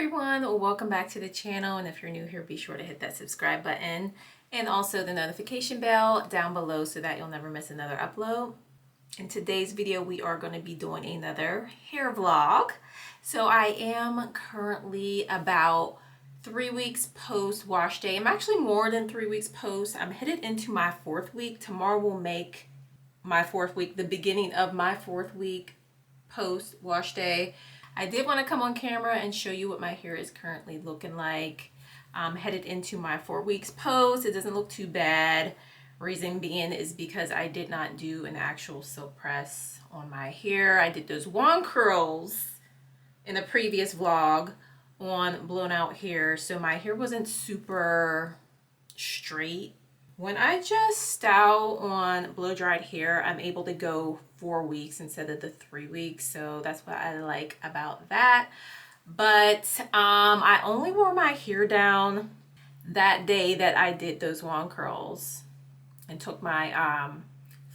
everyone, welcome back to the channel, and if you're new here, be sure to hit that subscribe button and also the notification bell down below so that you'll never miss another upload. In today's video, we are going to be doing another hair vlog. So I am currently about 3 weeks post wash day. I'm actually more than 3 weeks post. I'm headed into my 4th week. Tomorrow will make my 4th week, the beginning of my 4th week post wash day. I did want to come on camera and show you what my hair is currently looking like. Headed into my 4 weeks post. It doesn't look too bad. Reason being is because I did not do an actual silk press on my hair. I did those wand curls in a previous vlog on blown out hair, so my hair wasn't super straight. When I just style on blow dried hair, I'm able to go 4 weeks instead of the 3 weeks, so that's what I like about that. But I only wore my hair down that day that I did those wand curls and took my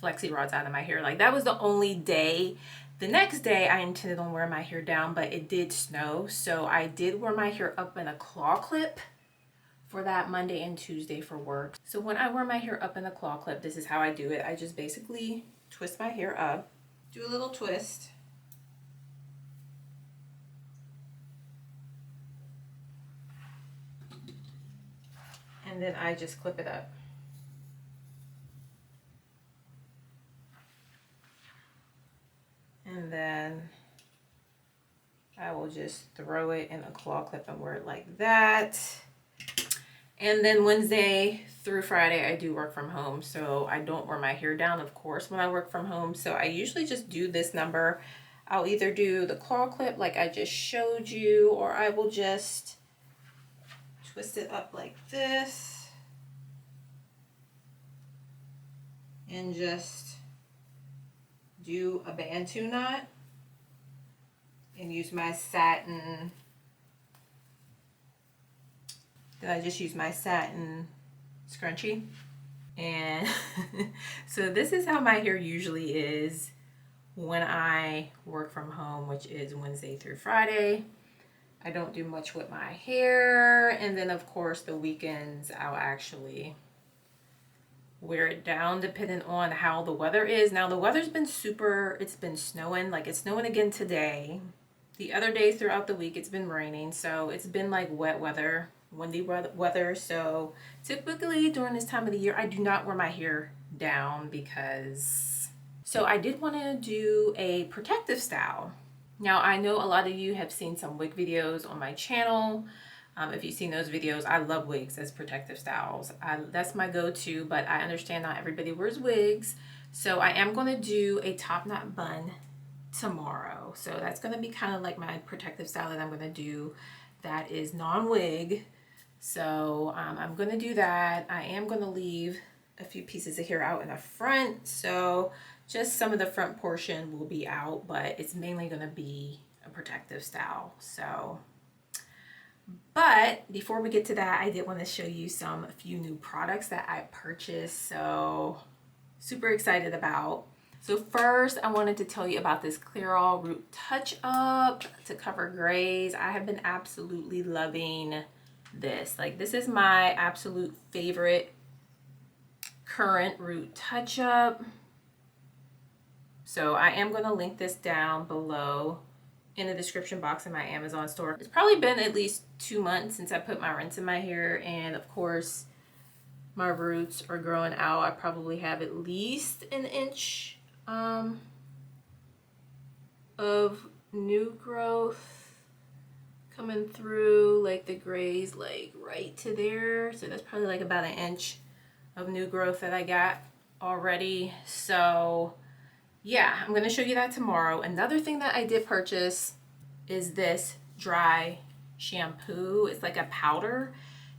flexi rods out of my hair. Like, that was the only day. The next day I intended on wearing my hair down, but it did snow, so I did wear my hair up in a claw clip for that Monday and Tuesday for work. So when I wear my hair up in a claw clip, this is how I do it. I just basically twist my hair up, do a little twist, and then I just clip it up. And then I will just throw it in a claw clip and wear it like that. And then Wednesday through Friday, I do work from home, so I don't wear my hair down, of course, when I work from home. So I usually just do this number. I'll either do the claw clip like I just showed you, or I will just twist it up like this and just do a bantu knot and use my satin. I just use my satin scrunchie. And so this is how my hair usually is when I work from home, which is Wednesday through Friday. I don't do much with my hair, and then of course the weekends I'll actually wear it down depending on how the weather is. Now the weather's been super, it's been snowing, like it's snowing again today. The other days throughout the week it's been raining, so it's been like wet weather, windy weather. So typically during this time of the year I do not wear my hair down because, so I did want to do a protective style. Now I know a lot of you have seen some wig videos on my channel. If you've seen those videos, I love wigs as protective styles. That's my go-to, but I understand not everybody wears wigs. So I am going to do a top knot bun tomorrow. So that's going to be kind of like my protective style that I'm going to do that is non-wig. So I'm going to do that. I am going to leave a few pieces of hair out in the front, so just some of the front portion will be out, but it's mainly going to be a protective style. So, but before we get to that, I did want to show you a few new products that I purchased, so super excited about. So first, I wanted to tell you about this Clear All Root Touch Up to cover grays. I have been absolutely loving this. Like, this is my absolute favorite current root touch up. So I am going to link this down below in the description box in my Amazon store. It's probably been at least 2 months since I put my rinse in my hair, and of course my roots are growing out. I probably have at least an inch of new growth coming through, like the grays, like right to there. So that's probably like about an inch of new growth that I got already. So yeah, I'm going to show you that tomorrow. Another thing that I did purchase is this dry shampoo. It's like a powder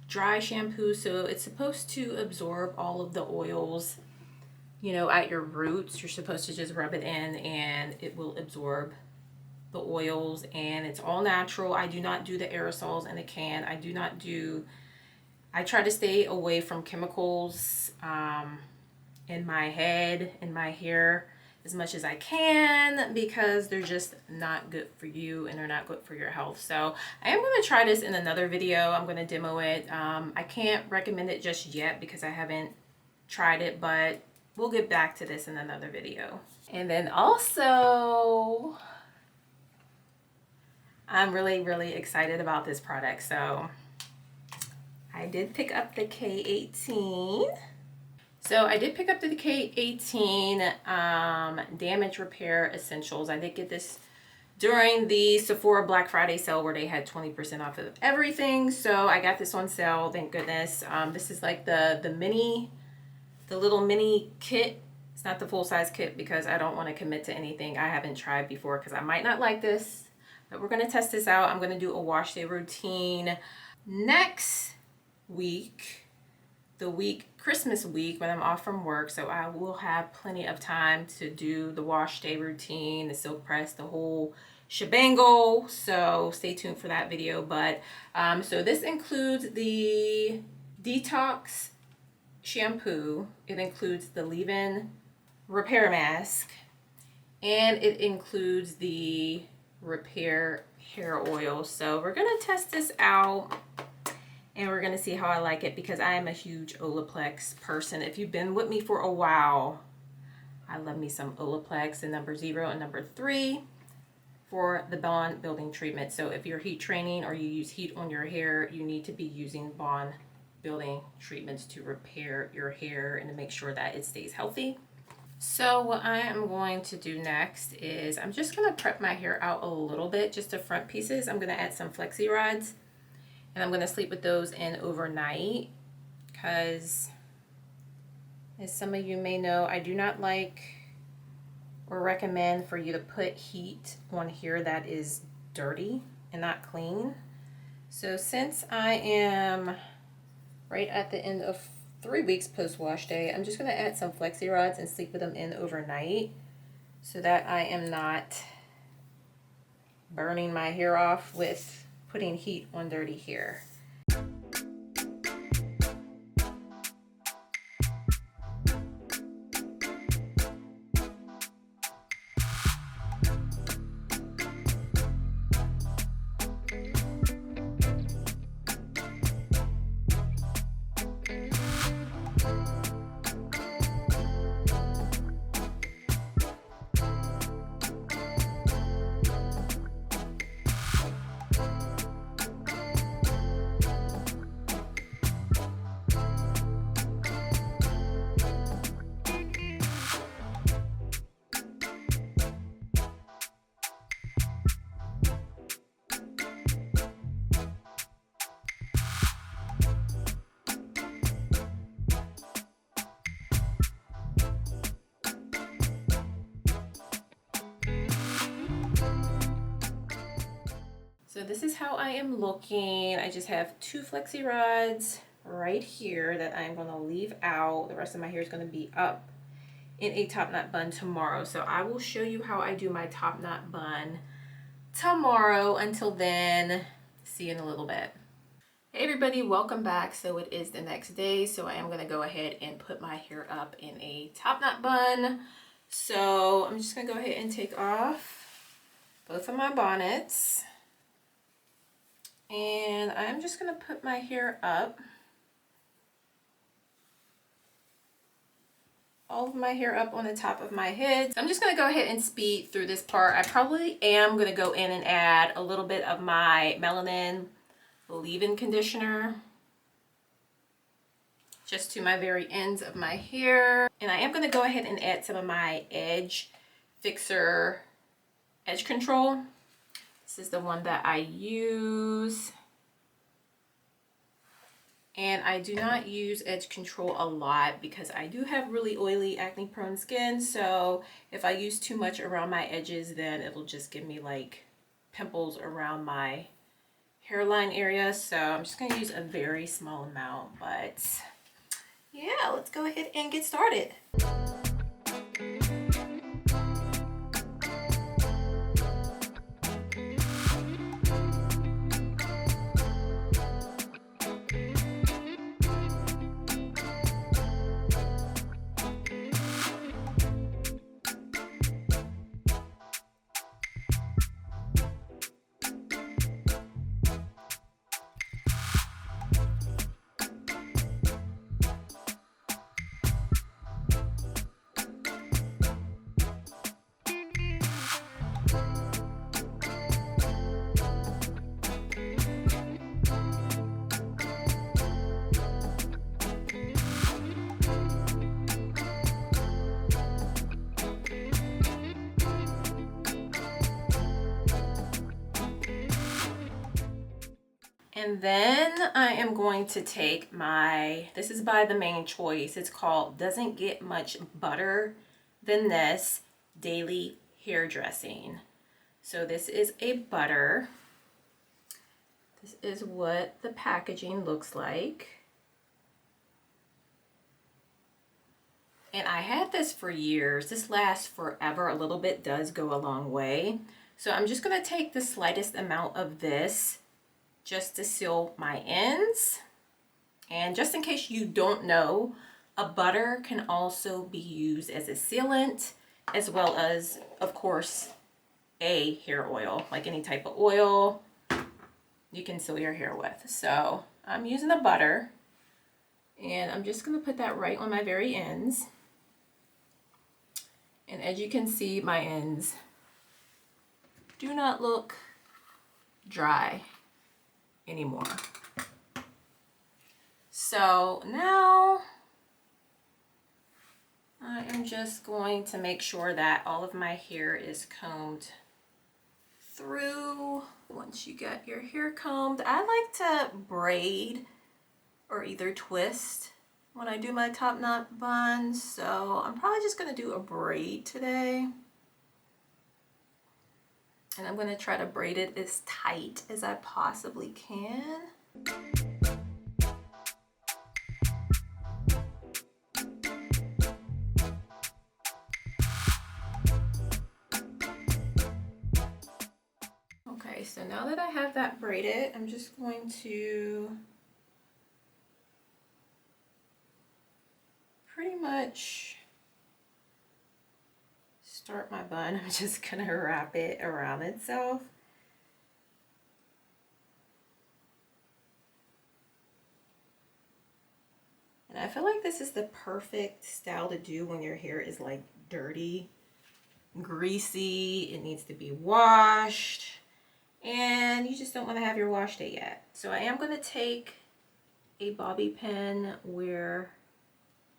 dry shampoo, so it's supposed to absorb all of the oils, you know, at your roots. You're supposed to just rub it in and it will absorb the oils, and it's all natural. I do not do the aerosols in a can. I try to stay away from chemicals in my head, in my hair, as much as I can because they're just not good for you and they're not good for your health. So I am going to try this in another video. I'm going to demo it. I can't recommend it just yet because I haven't tried it, but we'll get back to this in another video. And then also, I'm really excited about this product. So I did pick up the K18. So I did pick up the K18 Damage Repair Essentials. I did get this during the Sephora Black Friday sale where they had 20% off of everything. So I got this on sale, thank goodness. This is like the little mini kit. It's not the full-size kit because I don't want to commit to anything I haven't tried before because I might not like this. But we're going to test this out. I'm going to do a wash day routine next week. The Christmas week when I'm off from work, so I will have plenty of time to do the wash day routine, the silk press, the whole shebangle. So stay tuned for that video. But so this includes the detox shampoo, it includes the leave-in repair mask, and it includes the repair hair oil. So we're gonna test this out and we're gonna see how I like it because I am a huge Olaplex person. If you've been with me for a while, I love me some Olaplex, the number 0 and number 3 for the bond building treatment. So if you're heat training or you use heat on your hair, you need to be using bond building treatments to repair your hair and to make sure that it stays healthy. So what I am going to do next is I'm just gonna prep my hair out a little bit, just the front pieces. I'm gonna add some flexi rods. And I'm going to sleep with those in overnight because, as some of you may know, I do not like or recommend for you to put heat on hair that is dirty and not clean. So since I am right at the end of 3 weeks post-wash day, I'm just going to add some flexi rods and sleep with them in overnight so that I am not burning my hair off with putting heat on dirty hair. So this is how I am looking. I just have 2 flexi rods right here that I'm going to leave out. The rest of my hair is going to be up in a top knot bun tomorrow. So I will show you how I do my top knot bun tomorrow. Until then, see you in a little bit. Hey everybody, welcome back. So it is the next day. So I am going to go ahead and put my hair up in a top knot bun. So I'm just going to go ahead and take off both of my bonnets. And I'm just going to put my hair up. All of my hair up on the top of my head. So I'm just going to go ahead and speed through this part. I probably am going to go in and add a little bit of my melanin leave-in conditioner just to my very ends of my hair. And I am going to go ahead and add some of my Edge Fixer Edge Control. This is the one that I use. And I do not use Edge Control a lot because I do have really oily, acne prone skin. So if I use too much around my edges, then it'll just give me like pimples around my hairline area. So I'm just going to use a very small amount. But yeah, let's go ahead and get started. And then I am going to take my, this is by The Main Choice. It's called Doesn't Get Much Butter Than This Daily Hair Dressing. So this is a butter. This is what the packaging looks like. And I had this for years. This lasts forever. A little bit does go a long way. So I'm just going to take the slightest amount of this just to seal my ends. And just in case you don't know, a butter can also be used as a sealant, as well as, of course, a hair oil, like any type of oil you can seal your hair with. So I'm using the butter, and I'm just going to put that right on my very ends. And as you can see, my ends do not look dry anymore. So now I am just going to make sure that all of my hair is combed through. Once you get your hair combed, I like to braid or either twist when I do my top knot bun. So I'm probably just going to do a braid today. And I'm going to try to braid it as tight as I possibly can. Okay, so now that I have that braided, I'm just going to pretty much start my bun. I'm just going to wrap it around itself. And I feel like this is the perfect style to do when your hair is like dirty, greasy, it needs to be washed, and you just don't want to have your wash day yet. So I am going to take a bobby pin where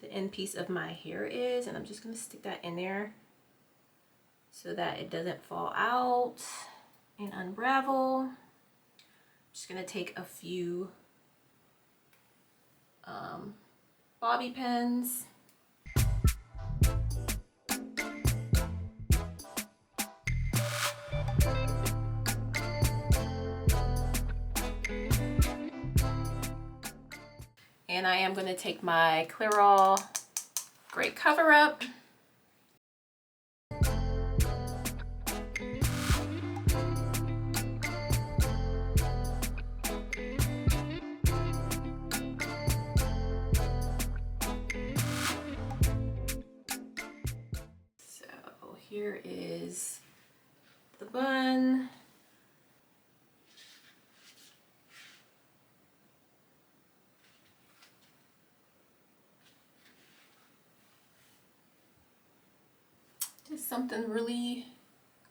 the end piece of my hair is, and I'm just going to stick that in there so that it doesn't fall out and unravel. I'm just going to take a few bobby pins. And I am going to take my Clairol Great Cover Up. So here is the bun. Just something really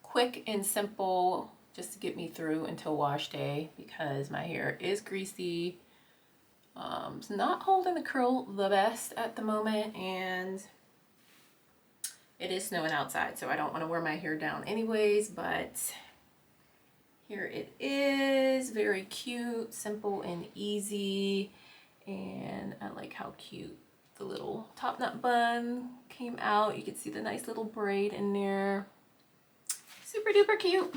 quick and simple just to get me through until wash day, because my hair is greasy. It's not holding the curl the best at the moment, and it is snowing outside, so I don't want to wear my hair down anyways, but here it is. Very cute, simple and easy. And I like how cute the little top knot bun came out. You can see the nice little braid in there. Super duper cute.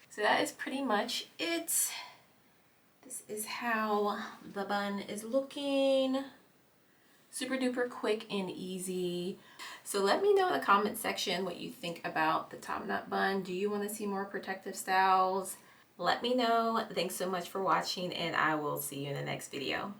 So that is pretty much it. This is how the bun is looking. Super duper quick and easy. So let me know in the comment section what you think about the top knot bun. Do you want to see more protective styles? Let me know. Thanks so much for watching, and I will see you in the next video.